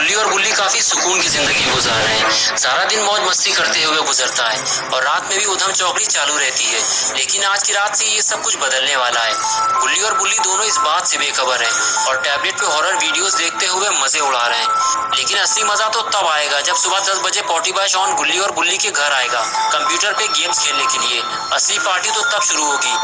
गुल्ली और बुल्ली काफी सुकून की जिंदगी गुजार रहे हैं। सारा दिन मौज मस्ती करते हुए गुजरता है और रात में भी उधम चौकड़ी चालू रहती है। लेकिन आज की रात से ये सब कुछ बदलने वाला है। गुल्ली और बुल्ली दोनों इस बात से बेखबर हैं और टैबलेट पे हॉरर वीडियोस देखते हुए मजे उड़ा रहे हैं। लेकिन असली मजा तो तब आएगा जब सुबह 10 बजे पॉटी बॉय शॉन गुल्ली और बुल्ली के घर आएगा कंप्यूटर पे गेम्स खेलने के लिए। असली पार्टी तो तब शुरू होगी।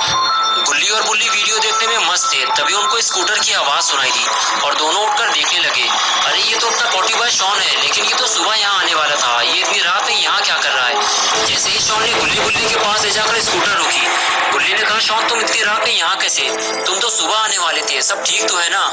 गुल्ली और बुल्ली वीडियो देखने में मस्त थे, तभी उनको स्कूटर की आवाज सुनाई दी और दोनों उठकर देखने लगे। अरे ये तो अपना पॉटी बॉय शॉन है, लेकिन ये तो सुबह यहाँ आने वाला था। ये इतनी रात में यहाँ क्या कर रहा है? जैसे ही शॉन ने गुल्ली बुल्ली के पास ले जाकर स्कूटर रोकी, गुल्ली ने कहा, शॉन तुम इतनी रात में यहाँ कैसे? तुम तो सुबह आने वाले थे, सब ठीक तो है ना?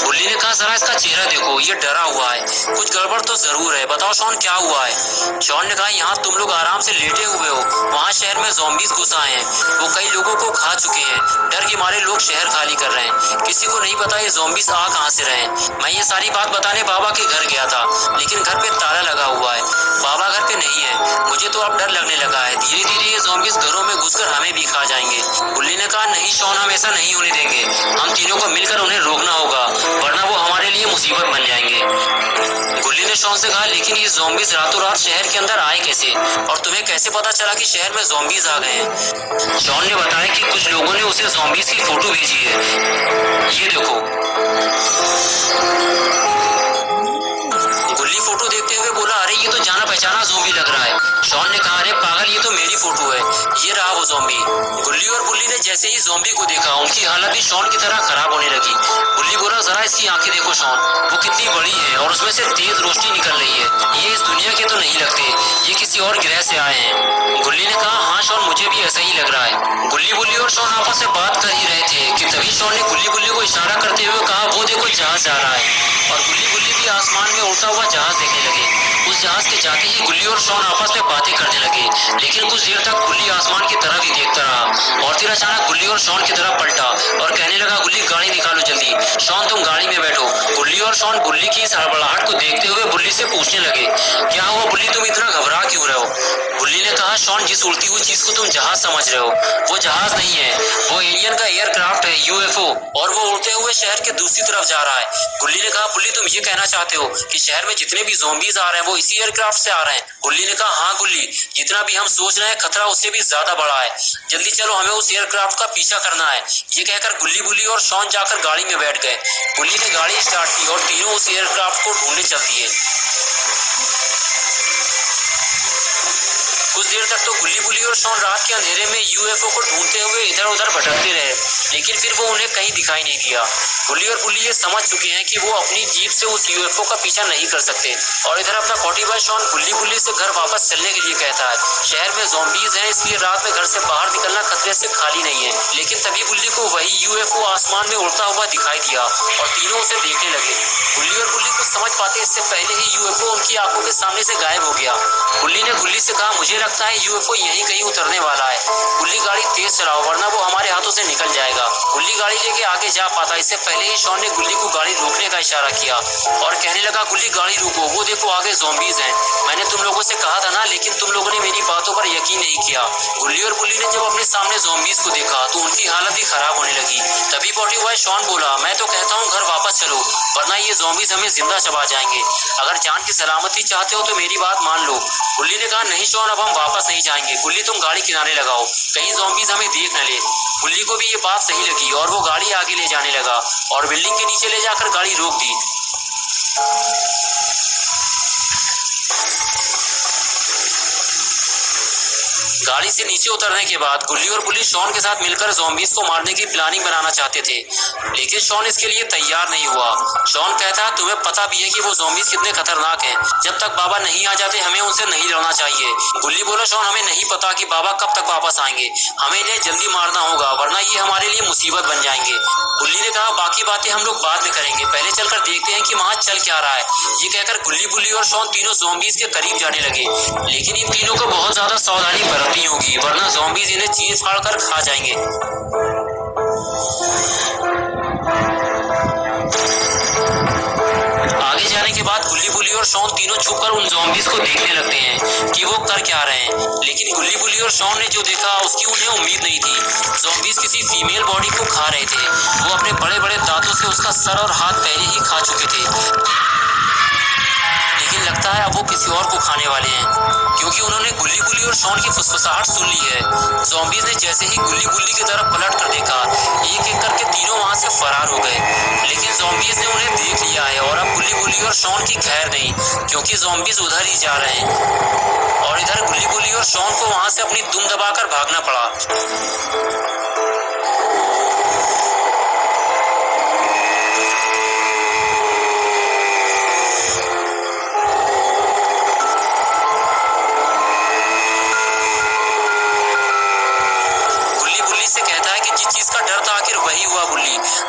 गुल्ली ने कहा, जरा इसका चेहरा देखो, ये डरा हुआ है, कुछ गड़बड़ तो जरूर है। बताओ शॉन क्या हुआ है? शॉन ने कहा, यहाँ तुम लोग आराम से लेटे हुए हो, वहाँ शहर में ज़ॉम्बीज़ घुस आए हैं, वो कई लोगों को खा चुके हैं। डर के मारे लोग शहर खाली कर रहे हैं, किसी को नहीं पता ये ज़ॉम्बीज़ आ कहाँ से रहे हैं। मैं ये सारी बात बताने बाबा के घर गया था, लेकिन घर पे ताला लगा हुआ है, बाबा घर पे नहीं है। मुझे तो अब डर लगने लगा है, धीरे धीरे ये ज़ॉम्बीज़ घरों में घुसकर हमें भी खा जाएंगे। गुल्ली ने कहा, नहीं शॉन, हम ऐसा नहीं होने देंगे, हम तीनों को मिलकर उन्हें रोकना होगा, वरना वो हमारे लिए मुसीबत बन जाएंगे। गुल्ली ने शॉन से कहा, लेकिन ये ज़ॉम्बीज़ रातों रात शहर के अंदर आए कैसे, और तुम्हें कैसे पता चला कि शहर में ज़ॉम्बीज़ आ गए हैं? शॉन ने बताया कि कुछ लोगों ने उसे ज़ॉम्बीज़ की फोटो भेजी है, ये देखो। गुल्ली फोटो देखते हुए बोला, अरे ये तो जाना पहचाना ज़ॉम्बी लग रहा है। शॉन ने कहा, अरे पागल, ये तो मेरी फोटो है, ये रहा वो ज़ॉम्बी। गुल्ली और बुल्ली ने जैसे ही ज़ॉम्बी को देखा, उनकी हालत भी शॉन की तरह खराब होने लगी। गुल्ली बोला, जरा इसकी आंखें देखो शॉन, वो कितनी बड़ी है और उसमें से तेज रोशनी निकल रही है। ये इस दुनिया के तो नहीं लगते, ये किसी और ग्रह से आए हैं। गुल्ली ने कहा, हाँ शॉन, मुझे भी ऐसा ही लग रहा है। गुल्ली बुल्ली और शॉन आपस में बात कर ही रहे थे कि तभी शॉन ने गुल्ली बुल्ली को इशारा करते हुए कहा, वो देखो जहाज जा रहा है। और गुल्ली बुल्ली भी आसमान में उड़ता हुआ जहाज देखने लगे। उस जहाज के जाते ही गुल्ली और शॉन आपस में बातें करने लगे, लेकिन कुछ देर तक गुल्ली आसमान की तरफ ही देखता रहा और फिर अचानक गुल्ली और शॉन की तरफ पलटा और कहने लगा, गुल्ली गाड़ी निकालो जल्दी, शॉन तुम गाड़ी में बैठो। गुल्ली और शॉन बुल्ली की इस हड़बड़ाहट को देखते हुए बुल्ली से पूछने लगे, क्या हुआ बुल्ली, तुम इतना घबरा क्यों रहे हो? बुल्ली ने कहा, शॉन, जिस उड़ती हुई चीज को तुम जहाज समझ रहे हो, वो जहाज नहीं है, वो एलियन का एयरक्राफ्ट है, यूएफओ, और वो उड़ते हुए शहर के दूसरी तरफ जा रहा है। गुल्ली ने कहा, बुल्ली तुम ये कहना चाहते हो कि शहर में जितने भी ज़ॉम्बीज़ आ रहे हैं वो इसी एयरक्राफ्ट से आ रहे हैं? गुल्ली ने कहा, हाँ गुल्ली, जितना भी हम सोच रहे हैं खतरा उससे भी ज्यादा बड़ा है, जल्दी चलो, हमें उस एयरक्राफ्ट का पीछा करना है। ये कहकर गुल्ली बुल्ली और शॉन जाकर गाड़ी में बैठ गए। गुल्ली ने गाड़ी स्टार्ट की और तीनों उस एयरक्राफ्ट को ढूंढने चल दिए। कुछ देर तक तो गुल्ली बुल्ली और शॉन रात के अंधेरे में यूएफओ को ढूंढते हुए इधर उधर भटकते रहे, लेकिन फिर वो उन्हें कहीं दिखाई नहीं दिया। गुल्ली और बुल्ली ये समझ चुके हैं कि वो अपनी जीप से उस यूएफओ का पीछा नहीं कर सकते और इधर अपना पॉटी बॉय शॉन गुल्ली बुल्ली से घर वापस चलने के लिए कहता है। शहर में ज़ॉम्बीज़ हैं, इसलिए रात में घर से बाहर निकलना खतरे से खाली नहीं है। लेकिन तभी बुल्ली को वही यूएफओ आसमान में उड़ता हुआ दिखाई दिया और तीनों उसे देखने लगे। गुल्ली और बुल्ली कुछ समझ पाते इससे पहले ही यूएफओ उनकी आंखों के सामने से गायब हो गया। गुल्ली ने गुल्ली से कहा, मुझे लगता है यूएफओ यहीं कहीं उतरने वाला है, गुल्ली गाड़ी तेज चलाओ वरना वो हमारे हाथों से निकल जाएगा। गुल्ली गाड़ी लेके आगे जा पाता इससे पहले ही शॉन ने गुल्ली को गाड़ी रोकने का इशारा किया और कहने लगा, गुल्ली गाड़ी रोको, वो देखो आगे ज़ॉम्बीज़ हैं। मैंने तुम लोगों से कहा था ना, लेकिन तुम लोगों ने मेरी बातों पर यकीन नहीं किया। गुल्ली और बुल्ली ने जब अपने सामने ज़ॉम्बीज़ को देखा तो उनकी हालत भी खराब होने लगी। तभी पॉटी बॉय शॉन बोला, मैं तो कहता हूँ घर वापस चलो, वरना ये ज़ॉम्बीज़ हमें जिंदा चबा जाएंगे। अगर जान की सलामती चाहते हो तो मेरी बात मान लो। गुल्ली ने कहा, नहीं शॉन, अब हम वापस नहीं जाएंगे। गुल्ली तुम गाड़ी किनारे लगाओ, कहीं ज़ॉम्बीज़ हमें देख न ले। गुल्ली को भी ये बात सही लगी और वो गाड़ी आगे ले जाने लगा और बिल्डिंग के नीचे ले जाकर गाड़ी रोक दी। गाड़ी से नीचे उतरने के बाद गुल्ली और बुल्ली शॉन के साथ मिलकर ज़ॉम्बीज़ को मारने की प्लानिंग बनाना चाहते थे, लेकिन शॉन इसके लिए तैयार नहीं हुआ। शॉन कहता, तुम्हें पता भी है कि वो ज़ॉम्बीज़ कितने खतरनाक हैं, जब तक बाबा नहीं आ जाते हमें उनसे नहीं लड़ना चाहिए। गुल्ली बोला, शॉन, हमें नहीं पता कि बाबा कब तक वापस आएंगे, हमें इन्हें जल्दी मारना होगा वरना ये हमारे लिए मुसीबत बन जाएंगे। गुल्ली ने कहा, बाकी बातें हम लोग बाद में करेंगे, पहले चलकर देखते हैं कि वहाँ चल क्या रहा है। ये कहकर गुल्ली बुल्ली और शॉन तीनों ज़ॉम्बीज़ के करीब जाने लगे, लेकिन इन तीनों को बहुत ज्यादा सावधानी बरतनी होगी वरना ज़ॉम्बीज़ इन्हें चीर फाड़ कर खा जाएंगे। आगे जाने के बाद गुल्ली बुल्ली और शॉन तीनों छुपकर उन ज़ॉम्बीज़ को देखने लगते हैं कि वो कर क्या रहे हैं, लेकिन गुल्ली बुल्ली और शॉन ने जो देखा उसकी उन्हें उम्मीद नहीं थी। ज़ॉम्बीज़ किसी फीमेल बॉडी को खा रहे थे, वो अपने बड़े बड़े दांतों से उसका सर और हाथ पहले ही खा चुके थे। किसी और को खाने वाले हैं, क्योंकि उन्होंने गुल्ली बुल्ली और शॉन की फुसफुसाहट सुन ली है। ज़ॉम्बीज ने जैसे ही गुल्ली बुल्ली की तरफ पलट कर देखा, एक एक करके तीनों वहां से फरार हो गए। लेकिन ज़ॉम्बीज ने उन्हें देख लिया है और अब गुल्ली बुल्ली और शॉन की खैर नहीं, क्योंकि ज़ॉम्बीज उधर ही जा रहे हैं और इधर गुल्ली बुल्ली और शॉन को वहां से अपनी दुम दबाकर भागना पड़ा।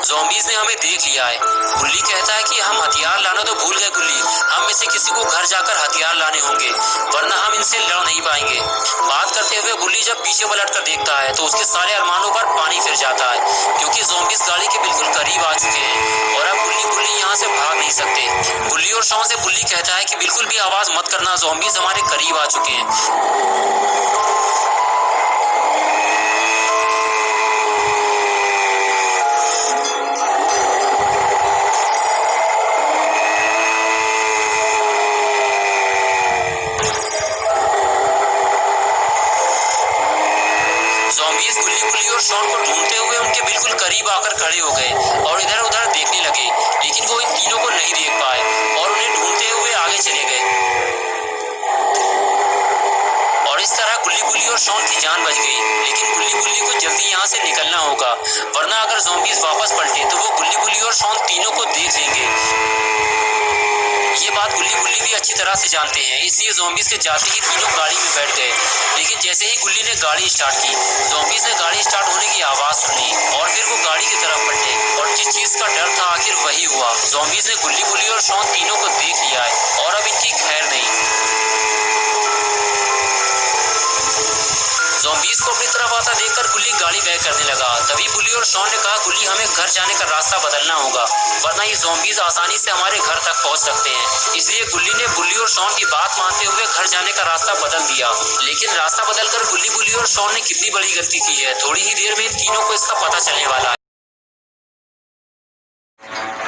ज़ॉम्बीज ने हमें देख लिया है। गुल्ली कहता है कि हम हथियार लाना तो भूल गए गुल्ली, हम में से किसी को घर जाकर हथियार लाने होंगे, वरना हम इनसे लड़ नहीं पाएंगे। बात करते हुए गुल्ली जब पीछे पलट कर देखता है तो उसके सारे अरमानों पर पानी फिर जाता है, क्योंकि ज़ॉम्बीज गाड़ी के बिल्कुल करीब आ चुके हैं और अब गुल्ली यहाँ से भाग नहीं सकते। गुल्ली और शॉन से गुल्ली कहता है कि बिल्कुल भी आवाज मत करना, ज़ॉम्बीज हमारे करीब आ चुके हैं। शॉन को ढूंढते हुए उनके बिल्कुल करीब आकर खड़े हो गए और इधर उधर देखने लगे, लेकिन वो इन तीनों को नहीं देख पाए और उन्हें ढूंढते हुए आगे चले गए। और इस तरह गुल्ली बुल्ली और शॉन की जान बच गई। लेकिन गुल्ली बुल्ली को जल्दी यहाँ से निकलना होगा, वरना अगर ज़ॉम्बीज वापस पलटे तो वो गुल्ली बुल्ली और शॉन तीनों को देख लेंगे। ये बात गुल्ली बुल्ली भी अच्छी तरह से जानते हैं, इसलिए ज़ॉम्बीज के जाते ही तीनों गाड़ी में बैठ गए। लेकिन जैसे ही गुल्ली ने गाड़ी स्टार्ट की, ज़ॉम्बीज ने गाड़ी स्टार्ट होने की आवाज सुनी और फिर वो गाड़ी की तरफ बढ़े और जिस चीज का डर था आखिर वही हुआ। ज़ॉम्बीज ने गुल्ली बुल्ली और शॉन तीनों को देख लिया है और अब इनकी खैर नहीं। ज़ॉम्बीज को अपनी तरफ आता देखकर गुल्ली गाड़ी बैक करने लगा। तभी बुल्ली और शॉन ने कहा, गुल्ली हमें घर जाने का रास्ता बदलना होगा, वरना ये ज़ॉम्बीज आसानी से हमारे घर तक पहुंच सकते हैं। इसलिए गुल्ली ने बुल्ली और शॉन की बात मानते हुए घर जाने का रास्ता बदल दिया। लेकिन रास्ता बदलकर गुल्ली बुल्ली और शॉन ने कितनी बड़ी गलती की है, थोड़ी ही देर में इन तीनों को इसका पता चलने वाला है।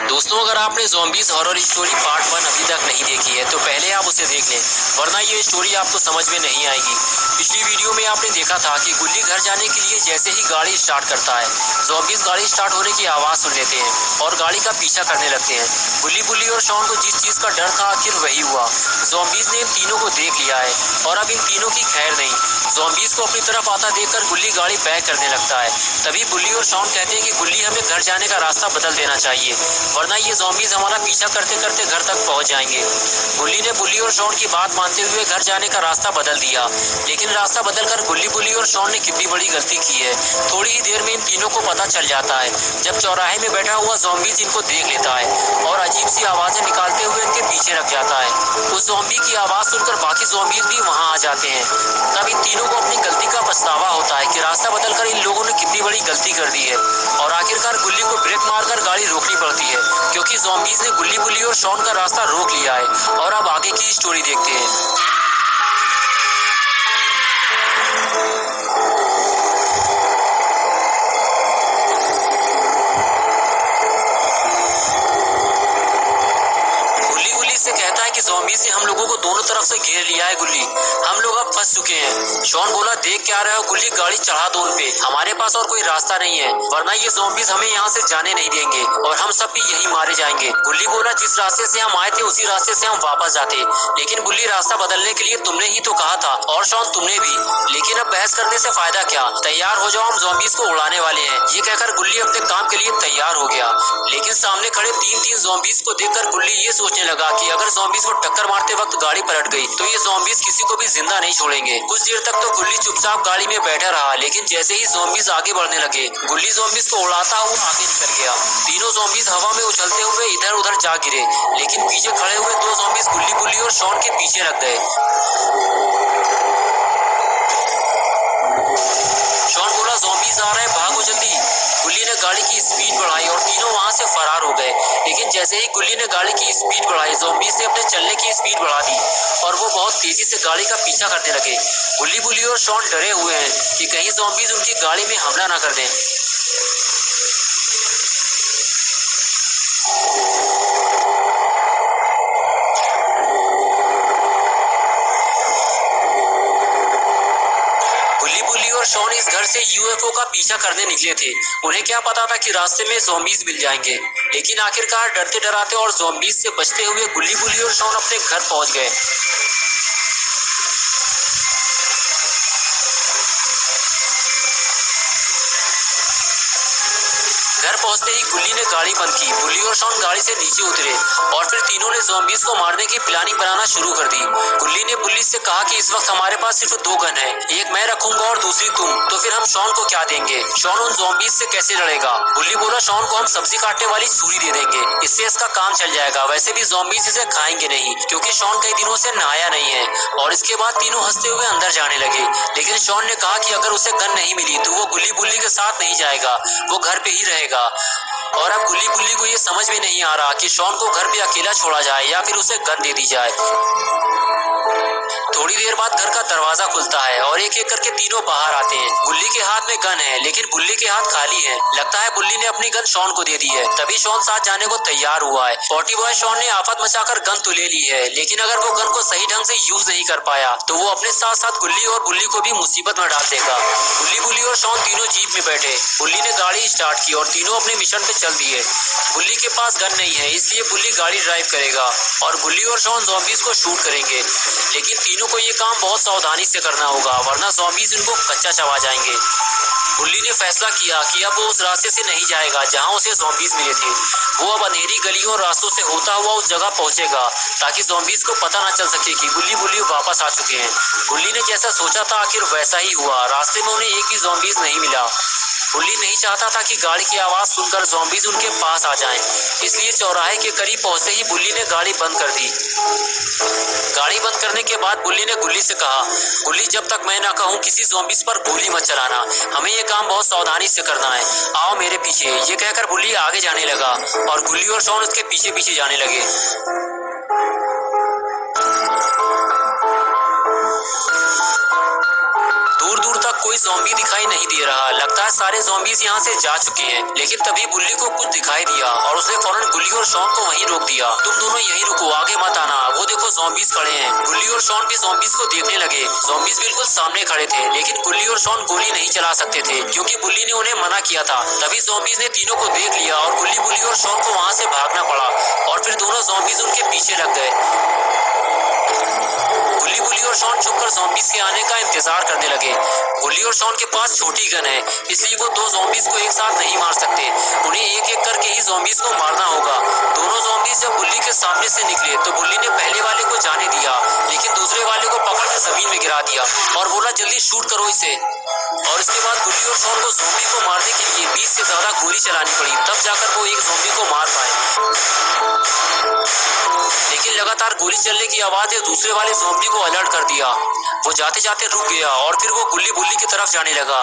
दोस्तों, अगर आपने ज़ॉम्बीज हॉरर स्टोरी पार्ट 1 अभी तक नहीं देखी है तो पहले आप उसे देख लें, वरना ये स्टोरी आपको समझ में नहीं आएगी। पिछली वीडियो में आपने देखा था कि गुल्ली घर जाने के लिए जैसे ही गाड़ी स्टार्ट करता है, ज़ॉम्बीज गाड़ी स्टार्ट होने की आवाज़ सुन लेते हैं और गाड़ी का पीछा करने लगते हैं। गुल्ली बुल्ली और शॉन को जिस चीज़ का डर था आखिर वही हुआ। ज़ॉम्बीज ने इन तीनों को देख लिया है और अब इन तीनों की खैर नहीं। ज़ॉम्बीज को अपनी तरफ आता देखकर गुल्ली गाड़ी बैक करने लगता है। तभी बुल्ली और शॉन कहते हैं कि गुल्ली हमें घर जाने का रास्ता बदल देना चाहिए, वरना ये ज़ॉम्बीज हमारा पीछा करते करते घर तक पहुंच जाएंगे। गुल्ली ने बुल्ली और शॉन की बात मानते हुए घर जाने का रास्ता बदल दिया। लेकिन रास्ता बदलकर गुल्ली बुल्ली और शॉन ने कितनी बड़ी गलती की है। थोड़ी ही देर में इन तीनों को पता चल जाता है, जब चौराहे में बैठा हुआ ज़ॉम्बीज इनको देख लेता है और अजीब सी आवाजें निकालते हुए इनके पीछे रख जाता है। उस ज़ॉम्बी की आवाज सुनकर बाकी ज़ॉम्बीज भी वहां आ जाते हैं। तब इन तीनों को अपनी गलती का पछतावा होता है कि रास्ता बदलकर इन लोगों ने कितनी बड़ी गलती कर दी है और आखिरकार गुल्ली को ब्रेक मारकर गाड़ी रोकनी पड़ती है, क्योंकि ज़ॉम्बीज ने गुल्ली बुल्ली और शॉन का रास्ता रोक लिया है। और अब आगे की स्टोरी देखते हैं। ज़ॉम्बीज ने हम लोगों को दोनों तरफ से घेर लिया है गुल्ली, हम लोग अब फंस चुके हैं। शॉन बोला, देख क्या रहे हो गुल्ली, गाड़ी चढ़ा दो उन पे, हमारे पास और कोई रास्ता नहीं है, वरना ये ज़ॉम्बीज हमें यहाँ से जाने नहीं देंगे और हम सब भी यही मारे जाएंगे। गुल्ली बोला, जिस रास्ते से हम आए थे उसी रास्ते से हम वापस जाते। लेकिन गुल्ली, रास्ता बदलने के लिए तुमने ही तो कहा था और शॉन तुमने भी, लेकिन अब बहस करने से फायदा क्या, तैयार हो जाओ, हम ज़ॉम्बीज को उड़ाने वाले हैं। ये कहकर गुल्ली अपने काम के लिए तैयार हो गया। लेकिन सामने खड़े तीन ज़ॉम्बीज को देखकर गुल्ली ये सोचने लगा कि अगर ज़ॉम्बीज को टक्कर मारते वक्त गाड़ी पलट गई तो ये ज़ॉम्बीज किसी को भी जिंदा नहीं छोड़ेंगे। कुछ देर तक तो गुल्ली चुपचाप गाड़ी में बैठा रहा, लेकिन जैसे ही ज़ॉम्बीज आगे बढ़ने लगे, गुल्ली ज़ॉम्बीज को उड़ाता हुआ आगे निकल गया। तीनों ज़ॉम्बीज हवा में उछलते हुए इधर उधर जा गिरे, लेकिन पीछे खड़े हुए दो ज़ॉम्बीज गुल्ली बुल्ली और शॉन के पीछे लग गए। शॉन बोला, ज़ॉम्बीज आ रहे हैं, भागो जल्दी। गुल्ली ने गाड़ी की स्पीड बढ़ाई और तीनों वहां से फरार हो गए। लेकिन जैसे ही गुल्ली ने गाड़ी की स्पीड बढ़ाई, ज़ॉम्बीज ने अपने चलने की स्पीड बढ़ा दी और वो बहुत तेजी से गाड़ी का पीछा करने लगे। गुल्ली बुल्ली और शॉन डरे हुए हैं कि कहीं ज़ॉम्बीज उनकी गाड़ी में हमला ना कर दें। से यूएफओ का पीछा करने निकले थे। उन्हें क्या पता था कि रास्ते में ज़ॉम्बीज मिल जाएंगे। लेकिन आखिरकार डरते डराते और ज़ॉम्बीज से बचते हुए गुल्ली बुल्ली और शॉन अपने घर पहुंच गए। घर पहुंचते ही गुल्ली ने गाड़ी बंद की। गुल्ली और शॉन गाड़ी से नीचे उतरे और फिर तीनों ने ज़ॉम्बीज को मारने की प्लानिंग बनाना शुरू कर दी। गुल्ली ने बुल्ली से कहा कि इस वक्त हमारे पास सिर्फ 2 गन है, एक मैं रखूंगा और दूसरी तुम, तो फिर हम शॉन को क्या देंगे? शॉन उन ज़ॉम्बीज से कैसे लड़ेगा? गुल्ली बोला, शॉन को हम सब्जी काटने वाली छुरी दे देंगे, इससे इसका काम चल जाएगा। वैसे भी ज़ॉम्बीज इसे खाएंगे नहीं क्योंकि शॉन कई दिनों से नहाया नहीं है। और इसके बाद तीनों हंसते हुए अंदर जाने लगे। लेकिन शॉन ने कहा कि अगर उसे गन नहीं मिली तो वो गुल्ली बुल्ली के साथ नहीं जाएगा, वो घर पे ही रहेगा। और अब गुल्ली बुल्ली को ये समझ में नहीं आ रहा कि शॉन को घर पे अकेला छोड़ा जाए या फिर उसे गन दे दी जाए। थोड़ी देर बाद घर का दरवाजा खुलता है और एक एक करके तीनों बाहर आते हैं। गुल्ली के हाथ में गन है लेकिन बुल्ली के हाथ खाली है। लगता है बुल्ली ने अपनी गन शॉन को दे दी है। तभी शॉन साथ जाने को तैयार हुआ है। पॉटी बॉय शॉन ने आफत मचाकर गन तो ले ली है, लेकिन अगर वो गन को सही ढंग से यूज नहीं कर पाया तो वो अपने साथ साथ गुल्ली और बुल्ली को भी मुसीबत में डाल देगा। गुल्ली बुल्ली और शॉन तीनों जीप में बैठे। बुल्ली ने गाड़ी स्टार्ट की और तीनों अपने मिशन पे चल दिए। बुल्ली के पास गन नहीं है, इसलिए बुल्ली गाड़ी ड्राइव करेगा और गुल्ली और शॉन ज़ॉम्बीज को शूट करेंगे। लेकिन तीनों को ये काम बहुत सावधानी से करना होगा, वरना ज़ॉम्बीज इनको कच्चा चबा जाएंगे। बुल्ली ने फैसला किया कि अब वो उस रास्ते से नहीं जाएगा जहां उसे ज़ॉम्बीज मिले थे। वो अब अंधेरी गलियों और रास्तों से होता हुआ उस जगह पहुंचेगा ताकि ज़ॉम्बीज को पता न चल सके कि गुल्ली बुल्ली वापस आ चुके हैं। गुल्ली ने जैसा सोचा था आखिर वैसा ही हुआ। रास्ते में उन्हें एक भी ज़ॉम्बीज नहीं मिला। गुल्ली नहीं चाहता था कि गाड़ी की आवाज सुनकर ज़ॉम्बीज उनके पास आ जाएं, इसलिए चौराहे के करीब पहुंचते ही बुल्ली ने गाड़ी बंद कर दी। गाड़ी बंद करने के बाद बुल्ली ने गुल्ली से कहा, गुल्ली जब तक मैं ना कहूं किसी ज़ॉम्बीज पर गोली मत चलाना, हमें ये काम बहुत सावधानी से करना है, आओ मेरे पीछे। ये कहकर बुल्ली आगे जाने लगा और गुल्ली और शॉन उसके पीछे पीछे जाने लगे। दूर दूर तक कोई ज़ॉम्बी दिखाई नहीं दे रहा। लगता है सारे ज़ॉम्बीज यहाँ से जा चुके हैं। लेकिन तभी बुल्ली को कुछ दिखाई दिया और उसने फौरन गुल्ली और शॉन को वहीं रोक दिया। तुम दोनों यहीं रुको, आगे मत आना, वो देखो ज़ॉम्बीज खड़े हैं। गुल्ली और शॉन भी ज़ॉम्बीज को देखने लगे। ज़ॉम्बीज बिल्कुल सामने खड़े थे, लेकिन गुल्ली और शॉन गोली नहीं चला सकते थे क्योंकि बुल्ली ने उन्हें मना किया था। तभी ज़ॉम्बीज ने तीनों को देख लिया और गुल्ली बुल्ली और शॉन को वहाँ से भागना पड़ा और फिर दोनों ज़ॉम्बीज उनके पीछे लग गए। गुल्ली बुल्ली और शॉन छुपकर ज़ॉम्बीज के आने का इंतजार करने लगे। गुल्ली और शॉन के पास छोटी गन है, इसलिए वो 2 ज़ॉम्बीज को एक साथ नहीं मार सकते। उन्हें एक एक करके ही ज़ॉम्बीज को मारना होगा। दोनों ज़ॉम्बीज जब बुल्ली के सामने से निकले तो बुल्ली ने पहले वाले को जाने दिया, लेकिन दूसरे वाले को पकड़कर जमीन में गिरा दिया और बोला, जल्दी शूट करो इसे। और इसके बाद गुल्ली और शॉन को ज़ॉम्बी को मारने के लिए 20 से ज्यादा गोली चलानी पड़ी, तब जाकर वो एक ज़ॉम्बी को मार पाए। लेकिन लगातार गोली चलने की आवाज ने दूसरे वाले ज़ॉम्बी को अलर्ट कर दिया। वो जाते जाते रुक गया और फिर वो गुल्ली बुल्ली की तरफ जाने लगा।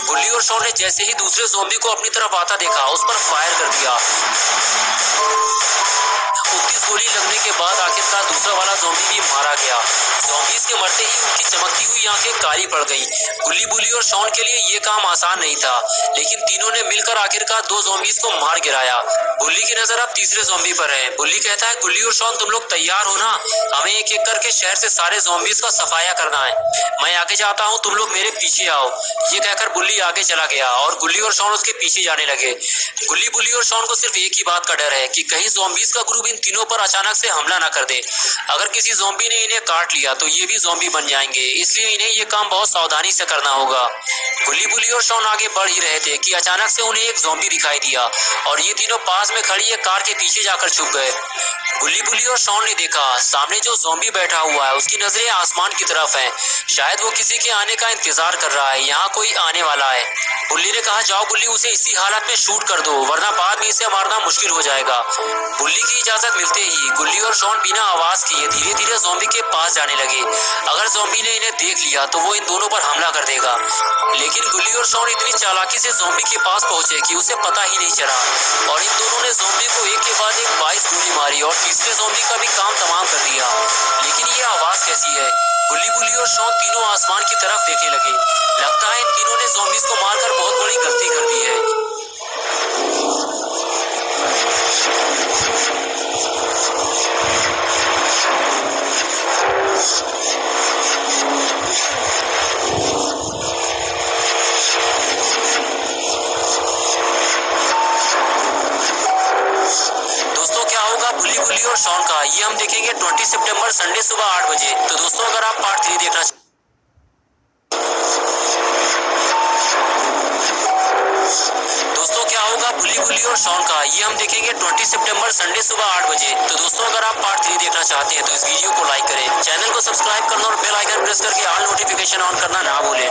गुल्ली और शॉन ने जैसे ही दूसरे ज़ॉम्बी को अपनी तरफ आता देखा, उस पर फायर कर दिया। 29 गोली लगने के बाद आखिरकार दूसरा वाला ज़ॉम्बी भी मारा गया। ज़ॉम्बीज के मरते ही उनकी चमकती हुई आंखें काली पड़ गईं। गुल्ली बुल्ली और शॉन के लिए ये काम आसान नहीं था, लेकिन तीनों ने मिलकर आखिरकार 2 ज़ॉम्बीज को मार गिराया। बुल्ली की नजर अब तीसरे ज़ॉम्बी पर है। बुल्ली कहता है, गुल्ली और शॉन तुम लोग तैयार हो ना? हमें एक एक करके शहर से सारे ज़ॉम्बीज का सफाया करना है। मैं आगे जाता हूँ, तुम लोग मेरे पीछे आओ। ये कहकर बुल्ली आगे चला गया और गुल्ली और शॉन उसके पीछे जाने लगे। गुल्ली बुल्ली और शॉन को सिर्फ एक ही बात का डर है कि कहीं ज़ॉम्बीज का ग्रुप इन तीनों पर अचानक से हमला न कर दे। अगर किसी ज़ॉम्बी ने इन्हें काट लिया तो ये भी ज़ॉम्बी बन जाएंगे, इसलिए इन्हें ये काम बहुत सावधानी से करना होगा। गुल्ली बुल्ली और शॉन आगे बढ़ ही रहे थे कि अचानक से उन्हें एक ज़ॉम्बी दिखाई दिया और ये तीनों पास में खड़ी एक कार के पीछे जाकर छुप गए। गुल्ली बुल्ली और शॉन ने देखा सामने जो ज़ॉम्बी बैठा हुआ है उसकी नजरें आसमान की तरफ हैं। शायद वो किसी के आने का इंतजार कर रहा है, यहाँ कोई आने वाला है। बुल्ली ने कहा, जाओ गुल्ली, उसे इसी हालत में शूट कर दो, वरना बाद में इसे मारना मुश्किल हो जाएगा। बुल्ली की इजाजत मिलते ही गुल्ली और शॉन बिना आवाज किए धीरे धीरे ज़ॉम्बी के पास जाने लगे। अगर ज़ॉम्बी ने इन्हें देख लिया तो वो इन दोनों पर हमला कर देगा। लेकिन गुल्ली और शॉन इतनी चालाकी से ज़ॉम्बी के पास पहुंचे कि उसे पता ही नहीं चला और इन दोनों ने ज़ॉम्बी को एक के बाद एक 22 गोली मारी और तीसरे ज़ॉम्बी का भी काम तमाम कर दिया। लेकिन ये आवाज कैसी है? गुल्ली बुल्ली और शॉन तीनों आसमान की तरफ देखने लगे। लगता है इन तीनों ने ज़ॉम्बीज को मारकर बहुत बड़ी गलती कर दी है। ये हम देखेंगे 20 सितंबर संडे सुबह 8 बजे। तो दोस्तों अगर आप पार्ट 3 देखना दोस्तों क्या होगा बुल्ली बुल्ली और शॉन का, ये हम देखेंगे 20 सितंबर संडे सुबह 8 बजे। तो दोस्तों अगर आप पार्ट 3 देखना चाहते हैं तो इस वीडियो को लाइक करें, चैनल को सब्सक्राइब करना और बेल आइकन प्रेस करके ऑल नोटिफिकेशन ऑन करना ना भूलें।